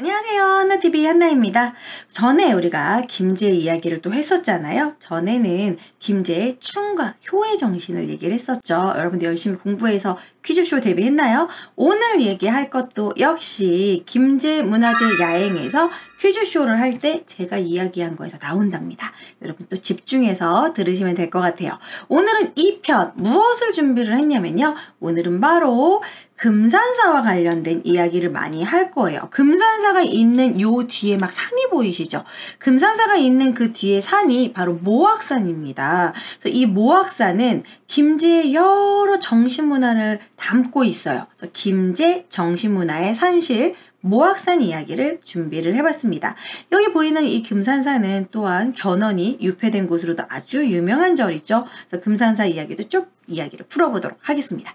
안녕하세요. 한나TV 한나입니다. 전에 우리가 김제의 이야기를 또 했었잖아요. 전에는 김제의 충과 효의 정신을 얘기를 했었죠. 여러분들 열심히 공부해서 퀴즈쇼 데뷔했나요? 오늘 얘기할 것도 역시 김제문화재 야행에서 퀴즈쇼를 할 때 제가 이야기한 거에서 나온답니다. 여러분 또 집중해서 들으시면 될 것 같아요. 오늘은 2편 무엇을 준비를 했냐면요. 오늘은 바로 금산사와 관련된 이야기를 많이 할 거예요. 금산사가 있는 요 뒤에 막 산이 보이시죠? 금산사가 있는 그 뒤에 산이 바로 모악산입니다. 그래서 이 모악산은 김제의 여러 정신문화를 담고 있어요. 그래서 김제 정신문화의 산실 모악산 이야기를 준비를 해봤습니다. 여기 보이는 이 금산사는 또한 견훤이 유폐된 곳으로도 아주 유명한 절이죠. 그래서 금산사 이야기도 쭉 이야기를 풀어보도록 하겠습니다.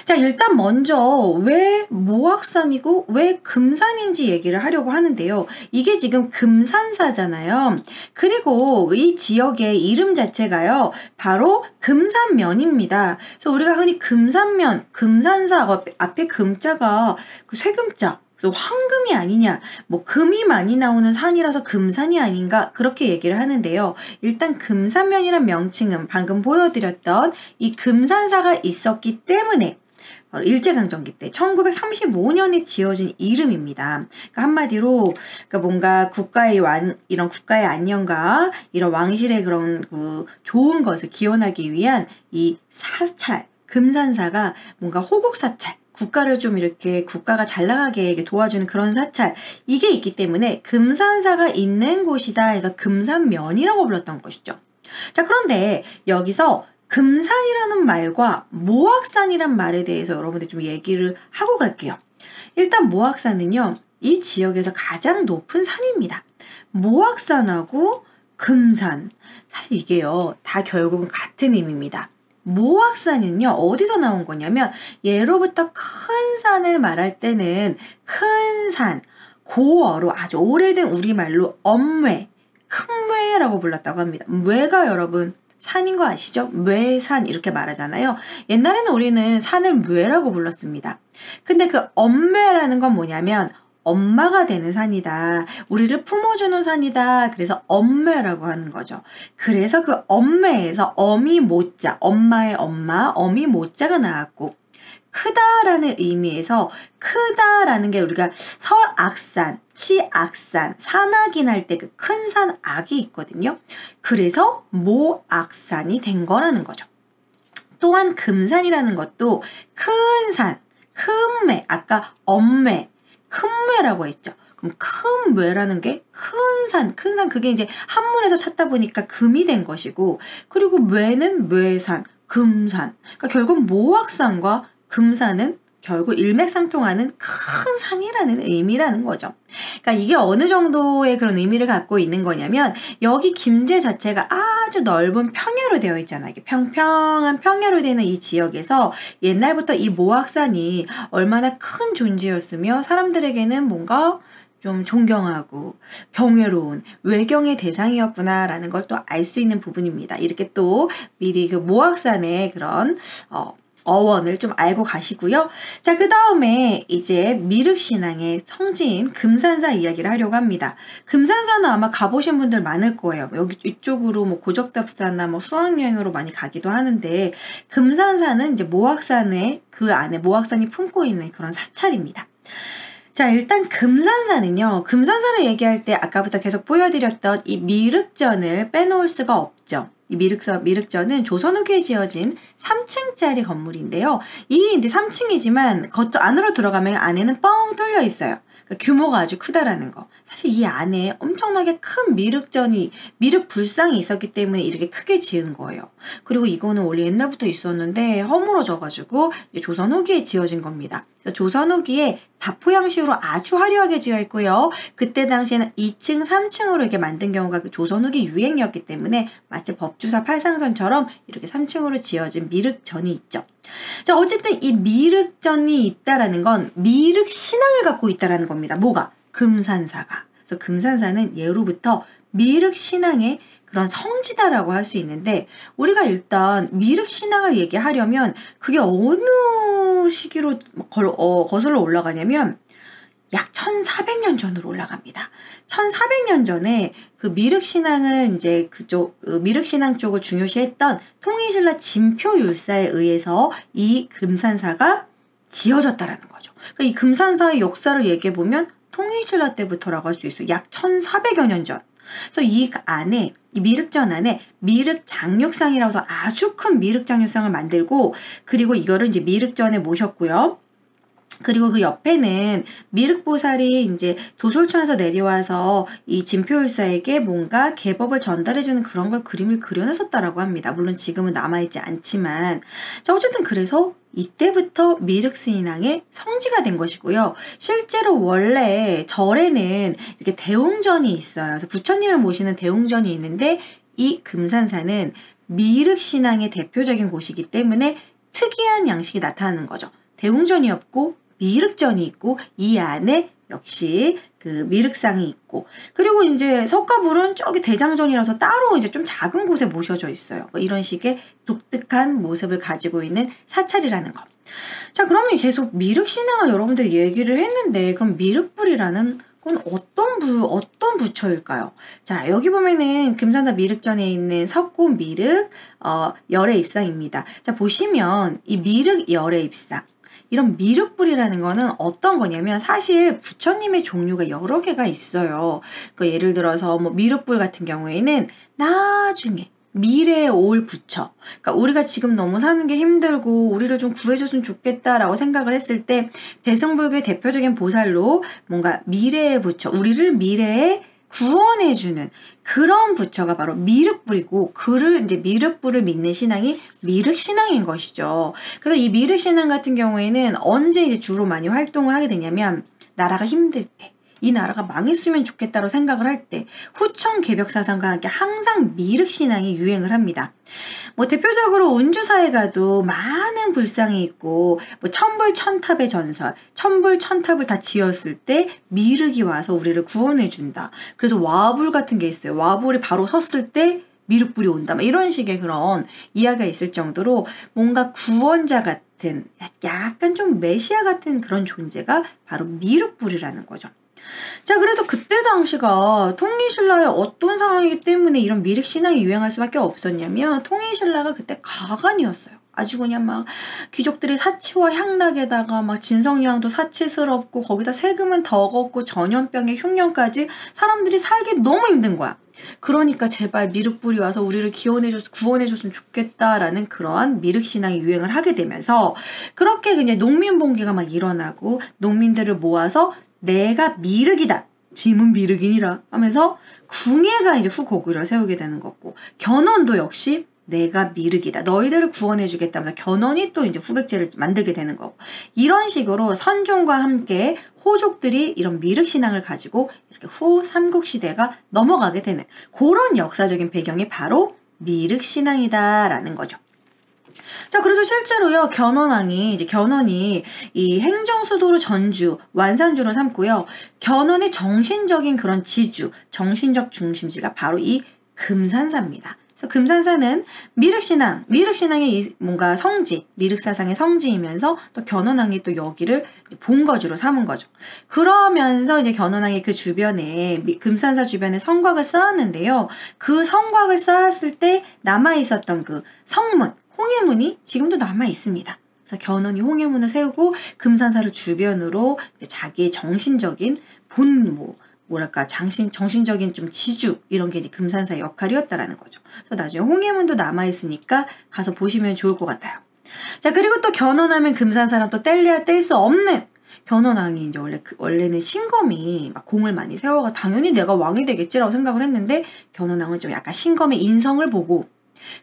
자, 일단 먼저 왜 모악산이고 왜 금산인지 얘기를 하려고 하는데요. 이게 지금 금산사잖아요. 그리고 이 지역의 이름 자체가요. 바로 금산면입니다. 그래서 우리가 흔히 금산면, 금산사 앞에 금자가 그 쇠금자, 그래서 황금이 아니냐, 뭐 금이 많이 나오는 산이라서 금산이 아닌가 그렇게 얘기를 하는데요. 일단 금산면이란 명칭은 방금 보여드렸던 이 금산사가 있었기 때문에 바로 일제강점기 때 1935년에 지어진 이름입니다. 그러니까 한마디로 그러니까 뭔가 이런 국가의 안녕과 이런 왕실의 그런 그 좋은 것을 기원하기 위한 이 사찰, 금산사가 뭔가 호국사찰, 국가를 좀 이렇게 국가가 잘 나가게 도와주는 그런 사찰, 이게 있기 때문에 금산사가 있는 곳이다 해서 금산면이라고 불렀던 것이죠. 자, 그런데 여기서 금산이라는 말과 모악산이란 말에 대해서 여러분들 좀 얘기를 하고 갈게요. 일단 모악산은요, 이 지역에서 가장 높은 산입니다. 모악산하고 금산, 사실 이게요 다 결국은 같은 의미입니다. 모악산은요 어디서 나온 거냐면, 예로부터 큰 산을 말할 때는 큰 산, 고어로 아주 오래된 우리말로 엄외, 큰외라고 불렀다고 합니다. 외가 여러분 산인 거 아시죠? 외산 이렇게 말하잖아요. 옛날에는 우리는 산을 외라고 불렀습니다. 근데 그 엄외라는 건 뭐냐면 엄마가 되는 산이다. 우리를 품어주는 산이다. 그래서 엄매라고 하는 거죠. 그래서 그 엄매에서 어미 모자, 엄마의 엄마, 어미 모자가 나왔고, 크다라는 의미에서 크다라는 게 우리가 설악산, 치악산, 산악인 할 때 그 큰 산악이 있거든요. 그래서 모악산이 된 거라는 거죠. 또한 금산이라는 것도 큰 산, 큰매, 아까 엄매, 큰매라고 했죠. 그럼 큰매라는 게 큰 산 그게 이제 한문에서 찾다 보니까 금이 된 것이고, 그리고 매는 매산, 금산. 그러니까 결국 모악산과 금산은 결국 일맥상통하는 큰 산이라는 의미라는 거죠. 그러니까 이게 어느 정도의 그런 의미를 갖고 있는 거냐면, 여기 김제 자체가 아주 넓은 평야로 되어 있잖아요. 이게 평평한 평야로 되는 이 지역에서 옛날부터 이 모악산이 얼마나 큰 존재였으며 사람들에게는 뭔가 좀 존경하고 경외로운 외경의 대상이었구나라는 걸 또 알 수 있는 부분입니다. 이렇게 또 미리 그 모악산의 그런 어원을 좀 알고 가시고요. 자, 그 다음에 이제 미륵신앙의 성지인 금산사 이야기를 하려고 합니다. 금산사는 아마 가보신 분들 많을 거예요. 여기 이쪽으로 뭐 고적답사나 뭐 수학여행으로 많이 가기도 하는데, 금산사는 이제 모악산의 그 안에 모악산이 품고 있는 그런 사찰입니다. 자, 일단 금산사는요, 금산사를 얘기할 때 아까부터 계속 보여드렸던 이 미륵전을 빼놓을 수가 없죠. 이 미륵전은 조선 후기에 지어진 3층짜리 건물인데요. 이게 이제 3층이지만 겉도 안으로 들어가면 안에는 뻥 뚫려 있어요. 그러니까 규모가 아주 크다라는 거. 사실 이 안에 엄청나게 큰 미륵 불상이 있었기 때문에 이렇게 크게 지은 거예요. 그리고 이거는 원래 옛날부터 있었는데 허물어져가지고 이제 조선 후기에 지어진 겁니다. 그래서 조선 후기에 다포 형식으로 아주 화려하게 지어 있고요. 그때 당시에는 2층, 3층으로 이렇게 만든 경우가 그 조선 후기 유행이었기 때문에 마치 법주사 팔상선처럼 이렇게 3층으로 지어진 미륵전이 있죠. 자, 어쨌든 이 미륵전이 있다라는 건 미륵 신앙을 갖고 있다라는 겁니다. 뭐가? 금산사가. 그래서 금산사는 예로부터 미륵 신앙의 그런 성지다라고 할 수 있는데, 우리가 일단 미륵 신앙을 얘기하려면 그게 어느 시기로 거슬러 올라가냐면 약 1400년 전으로 올라갑니다. 1400년 전에 그 미륵신앙을 이제 미륵신앙 쪽을 중요시했던 통일신라 진표율사에 의해서 이 금산사가 지어졌다라는 거죠. 그러니까 이 금산사의 역사를 얘기해보면 통일신라 때부터라고 할 수 있어요. 약 1400여 년 전. 그래서 이 안에, 이 미륵전 안에 미륵장육상이라고 해서 아주 큰 미륵장육상을 만들고, 그리고 이거를 이제 미륵전에 모셨고요. 그리고 그 옆에는 미륵보살이 이제 도솔천에서 내려와서 이 진표율사에게 뭔가 계법을 전달해주는 그런 걸 그림을 그려냈었다라고 합니다. 물론 지금은 남아있지 않지만. 자, 어쨌든 그래서 이때부터 미륵신앙의 성지가 된 것이고요. 실제로 원래 절에는 이렇게 대웅전이 있어요. 그래서 부처님을 모시는 대웅전이 있는데 이 금산사는 미륵신앙의 대표적인 곳이기 때문에 특이한 양식이 나타나는 거죠. 대웅전이 없고 미륵전이 있고 이 안에 역시 그 미륵상이 있고, 그리고 이제 석가불은 저기 대장전이라서 따로 이제 좀 작은 곳에 모셔져 있어요. 이런 식의 독특한 모습을 가지고 있는 사찰이라는 거. 자, 그러면 계속 미륵신앙을 여러분들 얘기를 했는데, 그럼 미륵불이라는 건 어떤 부처일까요? 자, 여기 보면은 금산사 미륵전에 있는 석고 미륵 열애 입상입니다. 자, 보시면 이 미륵 열애 입상, 이런 미륵불이라는 거는 어떤 거냐면 사실 부처님의 종류가 여러 개가 있어요. 그러니까 예를 들어서 뭐 미륵불 같은 경우에는 나중에 미래에 올 부처, 그러니까 우리가 지금 너무 사는 게 힘들고 우리를 좀 구해줬으면 좋겠다라고 생각을 했을 때 대승불교의 대표적인 보살로 뭔가 미래의 부처, 우리를 미래에 구원해주는 그런 부처가 바로 미륵불이고, 그를 이제 미륵불을 믿는 신앙이 미륵신앙인 것이죠. 그래서 이 미륵신앙 같은 경우에는 언제 이제 주로 많이 활동을 하게 되냐면 나라가 힘들 때, 이 나라가 망했으면 좋겠다고 생각을 할 때, 후청 개벽사상과 함께 항상 미륵신앙이 유행을 합니다. 뭐 대표적으로 운주사에 가도 많은 불상이 있고, 뭐 천불천탑의 전설, 천불천탑을 다 지었을 때 미륵이 와서 우리를 구원해준다. 그래서 와불 같은 게 있어요. 와불이 바로 섰을 때 미륵불이 온다. 이런 식의 그런 이야기가 있을 정도로 뭔가 구원자 같은, 약간 좀 메시아 같은 그런 존재가 바로 미륵불이라는 거죠. 자, 그래서 그때 당시가 통일신라의 어떤 상황이기 때문에 이런 미륵신앙이 유행할 수밖에 없었냐면, 통일신라가 그때 가관이었어요. 아주 그냥 막 귀족들이 사치와 향락에다가 막 진성여왕도 사치스럽고, 거기다 세금은 더 걷고 전염병에 흉년까지 사람들이 살기 너무 힘든 거야. 그러니까 제발 미륵불이 와서 우리를 구원해줬으면 좋겠다라는 그러한 미륵신앙이 유행을 하게 되면서, 그렇게 그냥 농민봉기가 막 일어나고 농민들을 모아서 내가 미륵이다, 짐은 미륵이니라 하면서 궁예가 이제 후고구려를 세우게 되는 거고, 견훤도 역시 내가 미륵이다, 너희들을 구원해주겠다면서 견훤이 또 이제 후백제를 만들게 되는 거고, 이런 식으로 선종과 함께 호족들이 이런 미륵신앙을 가지고 이렇게 후 삼국시대가 넘어가게 되는 그런 역사적인 배경이 바로 미륵신앙이다라는 거죠. 자, 그래서 실제로요, 견훤이 이 행정수도로 전주, 완산주로 삼고요, 견훤의 정신적인 그런 지주, 정신적 중심지가 바로 이 금산사입니다. 그래서 금산사는 미륵신앙의 뭔가 성지, 미륵사상의 성지이면서 또 견훤왕이 또 여기를 본거지로 삼은 거죠. 그러면서 이제 견훤왕이 그 주변에, 금산사 주변에 성곽을 쌓았는데요. 그 성곽을 쌓았을 때 남아있었던 그 성문, 홍해문이 지금도 남아 있습니다. 그래서 견훤이 홍해문을 세우고 금산사를 주변으로 이제 자기의 정신적인 정신적인 좀 지주, 이런 게 이제 금산사의 역할이었다라는 거죠. 그래서 나중에 홍해문도 남아 있으니까 가서 보시면 좋을 것 같아요. 자, 그리고 또 견훤하면 금산사랑 또 뗄래야 뗄 수 없는, 견훤왕이 이제 원래는 신검이 막 공을 많이 세워가 당연히 내가 왕이 되겠지라고 생각을 했는데, 견훤왕은 좀 약간 신검의 인성을 보고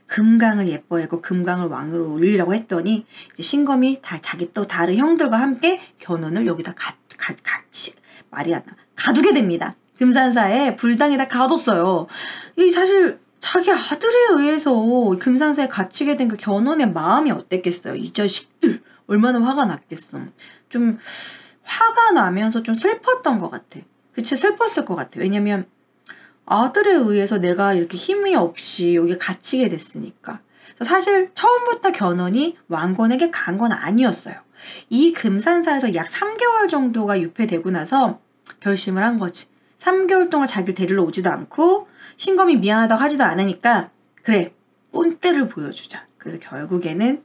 금강을 예뻐했고 금강을 왕으로 올리려고 했더니, 이제 신검이 자기 또 다른 형들과 함께 견훤을 여기다 같이 말이 안 나, 가두게 됩니다. 금산사에 불당에다 가뒀어요. 이 사실 자기 아들에 의해서 금산사에 갇히게 된 그 견훤의 마음이 어땠겠어요? 이 자식들 얼마나 화가 났겠어. 좀 화가 나면서 좀 슬펐던 것 같아. 그치, 슬펐을 것 같아. 왜냐면 아들에 의해서 내가 이렇게 힘이 없이 여기 갇히게 됐으니까. 사실 처음부터 견훤이 왕건에게 간 건 아니었어요. 이 금산사에서 약 3개월 정도가 유폐되고 나서 결심을 한 거지. 3개월 동안 자기를 데리러 오지도 않고 신검이 미안하다고 하지도 않으니까 그래, 본때를 보여주자. 그래서 결국에는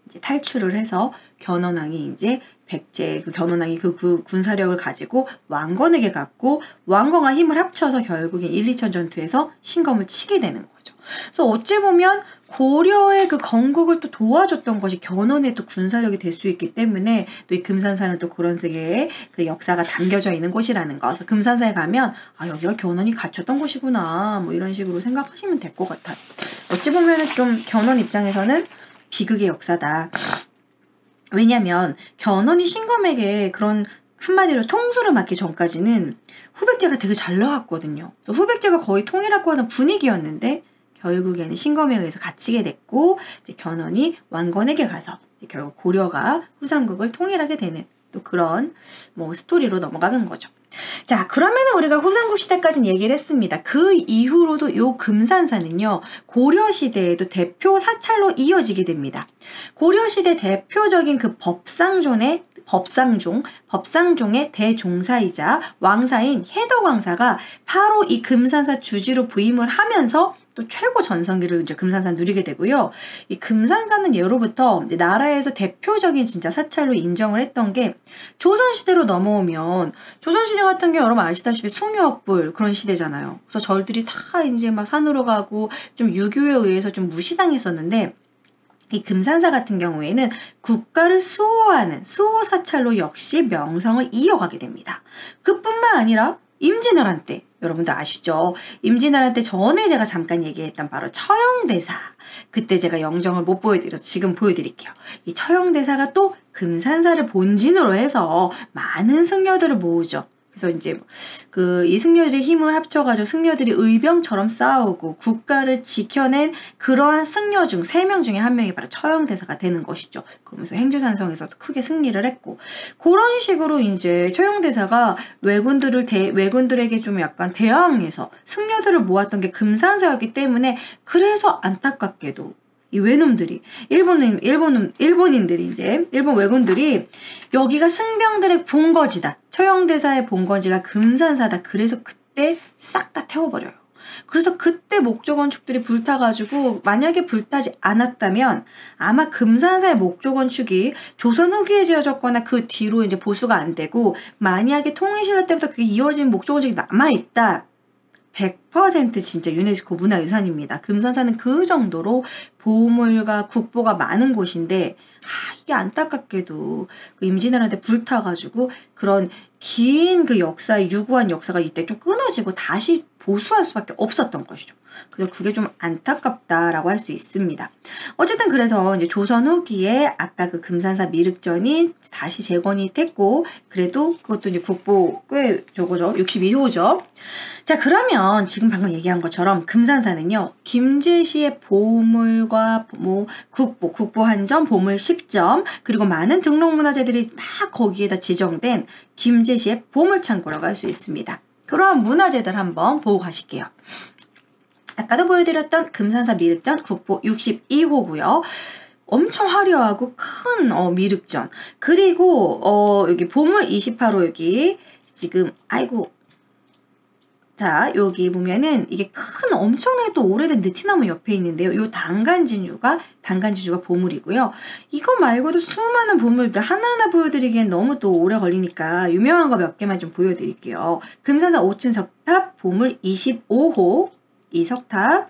이제 탈출을 해서 견훤왕이 이제 백제 그 견훤왕이 그 군사력을 가지고 왕건에게 갔고 왕건과 힘을 합쳐서 결국엔 1, 2천 전투에서 신검을 치게 되는 거죠. 그래서 어찌 보면 고려의 그 건국을 또 도와줬던 것이 견훤의 또 군사력이 될 수 있기 때문에 또 이 금산사는 또 그런 식의 그 역사가 담겨져 있는 곳이라는 거. 그래서 금산사에 가면 아 여기가 견훤이 갇혔던 곳이구나 뭐 이런 식으로 생각하시면 될 것 같아요. 어찌 보면은 좀 견훤 입장에서는 비극의 역사다. 왜냐면 견훤이 신검에게 그런 한마디로 통수를 맡기 전까지는 후백제가 되게 잘 나갔거든요. 그래서 후백제가 거의 통일하고 하는 분위기였는데 결국에는 신검에 의해서 갇히게 됐고 이제 견훤이 왕건에게 가서 결국 고려가 후삼국을 통일하게 되는 또 그런 뭐 스토리로 넘어가는 거죠. 자, 그러면은 우리가 후삼국 시대까지는 얘기를 했습니다. 그 이후로도 요 금산사는요, 고려시대에도 대표 사찰로 이어지게 됩니다. 고려시대 대표적인 그 법상종의 대종사이자 왕사인 해덕왕사가 바로 이 금산사 주지로 부임을 하면서 또 최고 전성기를 이제 금산사 누리게 되고요. 이 금산사는 예로부터 이제 나라에서 대표적인 진짜 사찰로 인정을 했던 게 조선시대로 넘어오면 조선시대 같은 경우 여러분 아시다시피 숭유업불 그런 시대잖아요. 그래서 절들이 다 이제 막 산으로 가고 좀 유교에 의해서 좀 무시당했었는데 이 금산사 같은 경우에는 국가를 수호하는 수호사찰로 역시 명성을 이어가게 됩니다. 그뿐만 아니라 임진왜란 때 여러분들 아시죠? 임진왜란 때 전에 제가 잠깐 얘기했던 바로 처형대사. 그때 제가 영정을 못 보여드려서 지금 보여드릴게요. 이 처형대사가 또 금산사를 본진으로 해서 많은 승려들을 모으죠. 그래서 이제 이 승려들의 힘을 합쳐가지고 승려들이 의병처럼 싸우고 국가를 지켜낸 그러한 승려 중 3명 중에 1명이 바로 처형대사가 되는 것이죠. 그러면서 행주산성에서도 크게 승리를 했고 그런 식으로 이제 처형대사가 왜군들에게 좀 약간 대항해서 승려들을 모았던 게 금산사였기 때문에 그래서 안타깝게도 이 외놈들이 일본인들이 이제 일본 왜군들이 여기가 승병들의 본거지다. 처형대사의 본거지가 금산사다. 그래서 그때 싹 다 태워버려요. 그래서 그때 목조 건축들이 불타가지고 만약에 불타지 않았다면 아마 금산사의 목조 건축이 조선 후기에 지어졌거나 그 뒤로 이제 보수가 안 되고 만약에 통일신라 때부터 그게 이어진 목조 건축이 남아있다. 100% 진짜 유네스코 문화유산입니다. 금산사는 그 정도로 보물과 국보가 많은 곳인데 이게 안타깝게도 그 임진왜란 때 불타가지고 그런 긴 그 역사의 유구한 역사가 이때 좀 끊어지고 다시 보수할 수밖에 없었던 것이죠. 그래서 그게 좀 안타깝다라고 할 수 있습니다. 어쨌든 그래서 이제 조선 후기에 아까 그 금산사 미륵전이 다시 재건이 됐고 그래도 그것도 이제 국보 꽤 저거죠. 62호죠. 자, 그러면 지금 방금 얘기한 것처럼 금산사는요. 김제시의 보물과 뭐 국보 한 점, 보물 10점, 그리고 많은 등록문화재들이 막 거기에다 지정된 김제시의 보물창고라고 할 수 있습니다. 그러한 문화재들 한번 보고 가실게요. 아까도 보여드렸던 금산사 미륵전 국보 62호고요. 엄청 화려하고 큰 미륵전. 그리고 여기 보물 28호 여기 지금 자, 여기 보면은 이게 큰 엄청나게 또 오래된 느티나무 옆에 있는데요. 요 단간진주가 보물이고요. 이거 말고도 수많은 보물들 하나하나 보여드리기엔 너무 또 오래 걸리니까 유명한 거 몇 개만 좀 보여드릴게요. 금산사 5층 석탑 보물 25호 이 석탑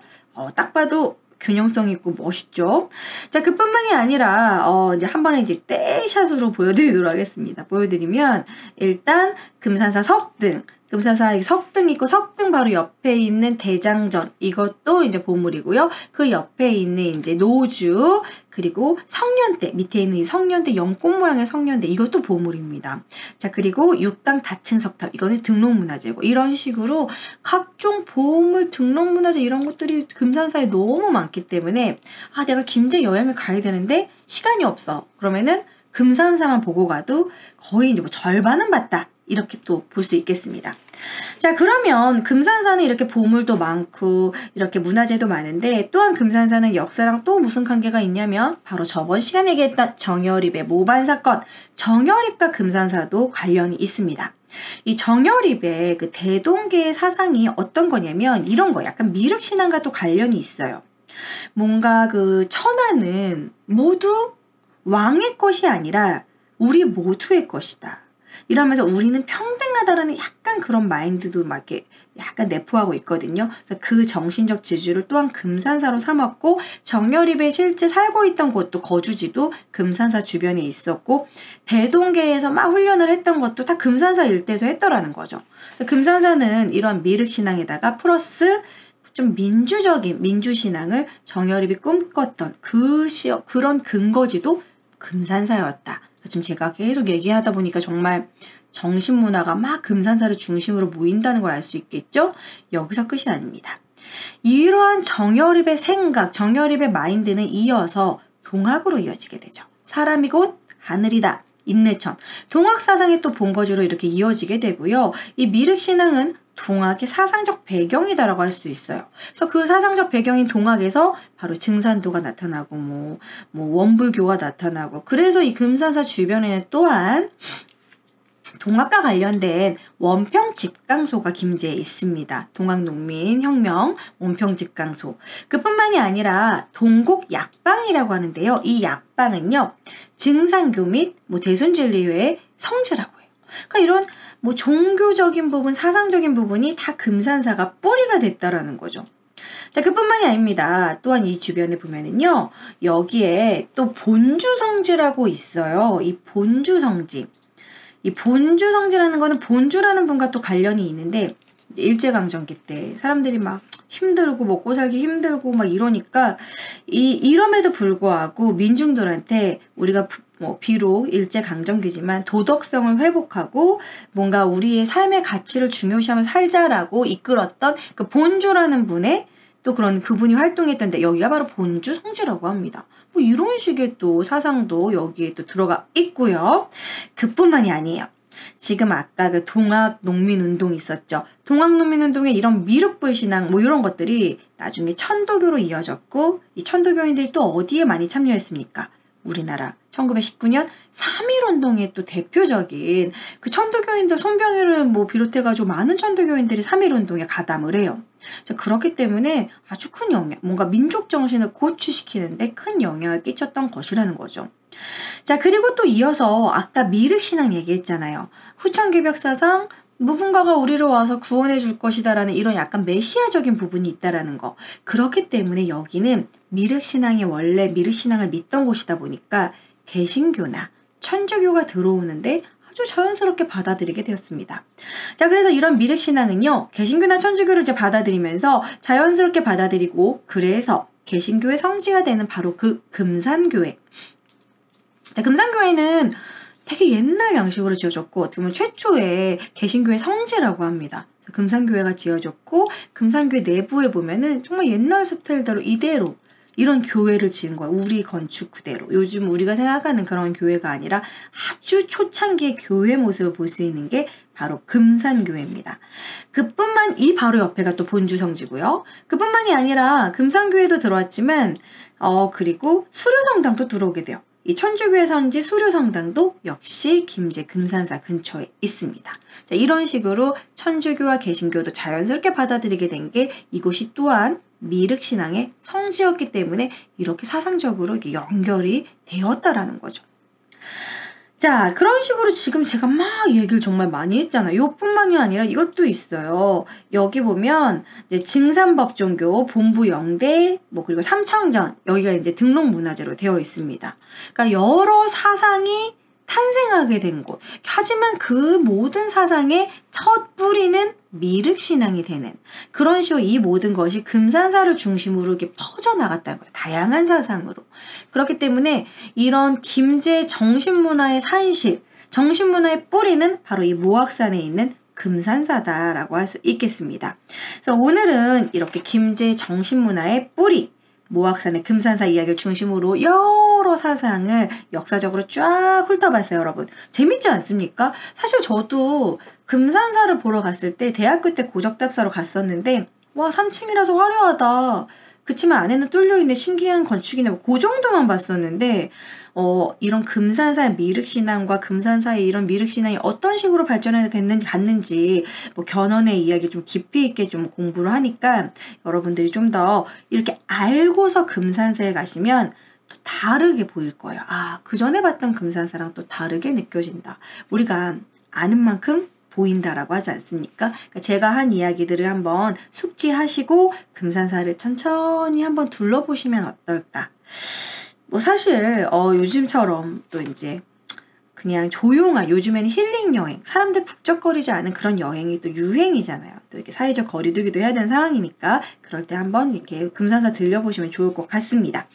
딱 봐도 균형성 있고 멋있죠. 자, 그뿐만이 아니라 이제 한 번에 이제 떼샷으로 보여드리도록 하겠습니다. 보여드리면 일단 금산사 석등. 금산사 석등 있고 석등 바로 옆에 있는 대장전 이것도 이제 보물이고요. 그 옆에 있는 이제 노주 그리고 성년대 밑에 있는 이 성년대 연꽃 모양의 성년대 이것도 보물입니다. 자, 그리고 육당 다층 석탑 이거는 등록문화재고 이런 식으로 각종 보물 등록문화재 이런 것들이 금산사에 너무 많기 때문에 내가 김제 여행을 가야 되는데 시간이 없어. 그러면은 금산사만 보고 가도 거의 이제 뭐 절반은 봤다. 이렇게 또 볼 수 있겠습니다. 자, 그러면 금산사는 이렇게 보물도 많고 이렇게 문화재도 많은데 또한 금산사는 역사랑 또 무슨 관계가 있냐면 바로 저번 시간에 얘기했던 정여립의 모반 사건, 정여립과 금산사도 관련이 있습니다. 이 정여립의 그 대동계의 사상이 어떤 거냐면 이런 거 약간 미륵신앙과 또 관련이 있어요. 뭔가 그 천하는 모두 왕의 것이 아니라 우리 모두의 것이다. 이러면서 우리는 평등하다라는 약간 그런 마인드도 막 이렇게 약간 내포하고 있거든요. 그래서 그 정신적 지주를 또한 금산사로 삼았고 정여립에 실제 살고 있던 곳도 거주지도 금산사 주변에 있었고 대동계에서 막 훈련을 했던 것도 다 금산사 일대에서 했더라는 거죠. 그래서 금산사는 이런 미륵신앙에다가 플러스 좀 민주적인 민주신앙을 정여립이 꿈꿨던 그런 근거지도 금산사였다. 지금 제가 계속 얘기하다 보니까 정말 정신문화가 막 금산사를 중심으로 모인다는 걸 알 수 있겠죠? 여기서 끝이 아닙니다. 이러한 정여립의 생각, 정여립의 마인드는 이어서 동학으로 이어지게 되죠. 사람이 곧 하늘이다. 인내천. 동학 사상의 또 본거지로 이렇게 이어지게 되고요. 이 미륵신앙은 동학의 사상적 배경이다라고 할 수 있어요. 그래서 그 사상적 배경인 동학에서 바로 증산도가 나타나고 뭐 원불교가 나타나고 그래서 이 금산사 주변에는 또한 동학과 관련된 원평직강소가 김제에 있습니다. 동학농민혁명 원평직강소. 그뿐만이 아니라 동곡약방이라고 하는데요. 이 약방은요. 증산교 및 대순진리회의 성지라고 해요. 그러니까 이런 종교적인 부분, 사상적인 부분이 다 금산사가 뿌리가 됐다라는 거죠. 자, 그뿐만이 아닙니다. 또한 이 주변에 보면은요. 여기에 또 본주성지라고 있어요. 이 본주성지. 이 본주성지라는 거는 본주라는 분과 또 관련이 있는데 일제강점기 때 사람들이 막 힘들고 먹고 살기 힘들고 막 이러니까 이럼에도 불구하고 민중들한테 우리가 비록 일제강점기지만 도덕성을 회복하고 뭔가 우리의 삶의 가치를 중요시하면서 살자라고 이끌었던 그 본주라는 분의 또 그분이 활동했던데 여기가 바로 본주 성지라고 합니다. 이런 식의 또 사상도 여기에 또 들어가 있고요. 그뿐만이 아니에요. 지금 아까 그 동학 농민운동이 있었죠. 동학 농민운동에 이런 미륵불신앙 이런 것들이 나중에 천도교로 이어졌고 이 천도교인들이 또 어디에 많이 참여했습니까? 우리나라 1919년 3.1운동의 또 대표적인 그 천도교인들 손병희를 비롯해가지고 많은 천도교인들이 3.1운동에 가담을 해요. 그렇기 때문에 아주 큰 영향, 뭔가 민족 정신을 고취시키는데 큰 영향을 끼쳤던 것이라는 거죠. 자, 그리고 또 이어서 아까 미륵신앙 얘기했잖아요. 후천개벽사상 누군가가 우리를 와서 구원해 줄 것이다라는 이런 약간 메시아적인 부분이 있다라는 거. 그렇기 때문에 여기는 미륵신앙이 원래 미륵신앙을 믿던 곳이다 보니까 개신교나 천주교가 들어오는데 아주 자연스럽게 받아들이게 되었습니다. 자, 그래서 이런 미륵신앙은요. 개신교나 천주교를 이제 받아들이면서 자연스럽게 받아들이고 그래서 개신교의 성지가 되는 바로 그 금산교회. 자, 금산교회는 되게 옛날 양식으로 지어졌고 어떻게 보면 최초의 개신교의 성지라고 합니다. 금산교회가 지어졌고 금산교회 내부에 보면은 정말 옛날 스타일대로 이대로 이런 교회를 지은 거야. 우리 건축 그대로. 요즘 우리가 생각하는 그런 교회가 아니라 아주 초창기의 교회 모습을 볼 수 있는 게 바로 금산교회입니다. 이 바로 옆에가 또 본주성지고요. 그뿐만이 아니라 금산교회도 들어왔지만 그리고 수료성당도 들어오게 돼요. 이 천주교의 성지 수료성당도 역시 김제 금산사 근처에 있습니다. 자, 이런 식으로 천주교와 개신교도 자연스럽게 받아들이게 된 게 이곳이 또한 미륵신앙의 성지였기 때문에 이렇게 사상적으로 이렇게 연결이 되었다라는 거죠. 자, 그런 식으로 지금 제가 막 얘기를 정말 많이 했잖아요. 이뿐만이 아니라 이것도 있어요. 여기 보면 이제 증산법종교, 본부영대, 그리고 삼청전 여기가 이제 등록문화재로 되어 있습니다. 그러니까 여러 사상이 탄생하게 된 곳. 하지만 그 모든 사상의 첫 뿌리는 미륵신앙이 되는 그런 식으로 이 모든 것이 금산사를 중심으로 이렇게 퍼져나갔다는 거죠. 다양한 사상으로. 그렇기 때문에 이런 김제 정신문화의 산실, 정신문화의 뿌리는 바로 이 모악산에 있는 금산사다라고 할 수 있겠습니다. 그래서 오늘은 이렇게 김제 정신문화의 뿌리, 모악산의 금산사 이야기를 중심으로 여러 사상을 역사적으로 쫙 훑어봤어요, 여러분. 재밌지 않습니까? 사실 저도 금산사를 보러 갔을 때 대학교 때 고적답사로 갔었는데 와 3층이라서 화려하다. 그치만 안에는 뚫려있는 신기한 건축이네. 그 정도만 봤었는데 이런 금산사의 미륵신앙과 금산사의 이런 미륵신앙이 어떤 식으로 발전해 갔는지 뭐 견훤의 이야기 좀 깊이 있게 좀 공부를 하니까 여러분들이 좀 더 이렇게 알고서 금산사에 가시면 또 다르게 보일 거예요. 아, 그 전에 봤던 금산사랑 또 다르게 느껴진다. 우리가 아는 만큼 보인다라고 하지 않습니까? 그러니까 제가 한 이야기들을 한번 숙지하시고 금산사를 천천히 한번 둘러보시면 어떨까? 뭐 사실 요즘처럼 또 이제 그냥 조용한 요즘에는 힐링 여행, 사람들 북적거리지 않은 그런 여행이 또 유행이잖아요. 또 이렇게 사회적 거리두기도 해야 되는 상황이니까 그럴 때 한번 이렇게 금산사 들려보시면 좋을 것 같습니다.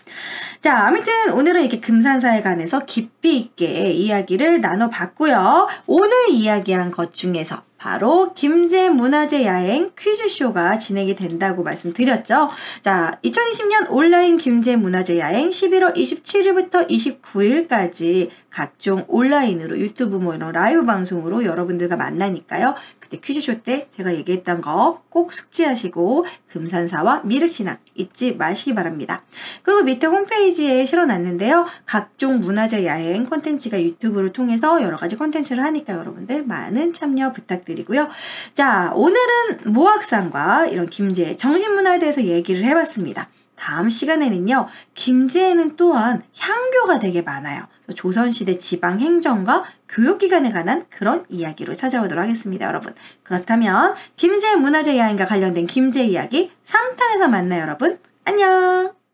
자, 아무튼 오늘은 이렇게 금산사에 관해서 깊이 있게 이야기를 나눠봤고요. 오늘 이야기한 것 중에서 바로 김제문화재 야행 퀴즈쇼가 진행이 된다고 말씀드렸죠. 자, 2020년 온라인 김제문화재 야행 11월 27일부터 29일까지 각종 온라인으로 유튜브 뭐 이런 라이브 방송으로 여러분들과 만나니까요. 그때 퀴즈쇼 때 제가 얘기했던 거 꼭 숙지하시고 금산사와 미륵신앙 잊지 마시기 바랍니다. 그리고 밑에 홈페이지에 실어놨는데요. 각종 문화재 야행 콘텐츠가 유튜브를 통해서 여러 가지 콘텐츠를 하니까 여러분들 많은 참여 부탁드리고요. 자, 오늘은 모악산과 이런 김제의 정신문화에 대해서 얘기를 해봤습니다. 다음 시간에는요. 김제에는 또한 향교가 되게 많아요. 조선시대 지방행정과 교육기관에 관한 그런 이야기로 찾아오도록 하겠습니다. 여러분. 그렇다면 김제 문화재 야행과 관련된 김제 이야기 3탄에서 만나요. 여러분. 안녕.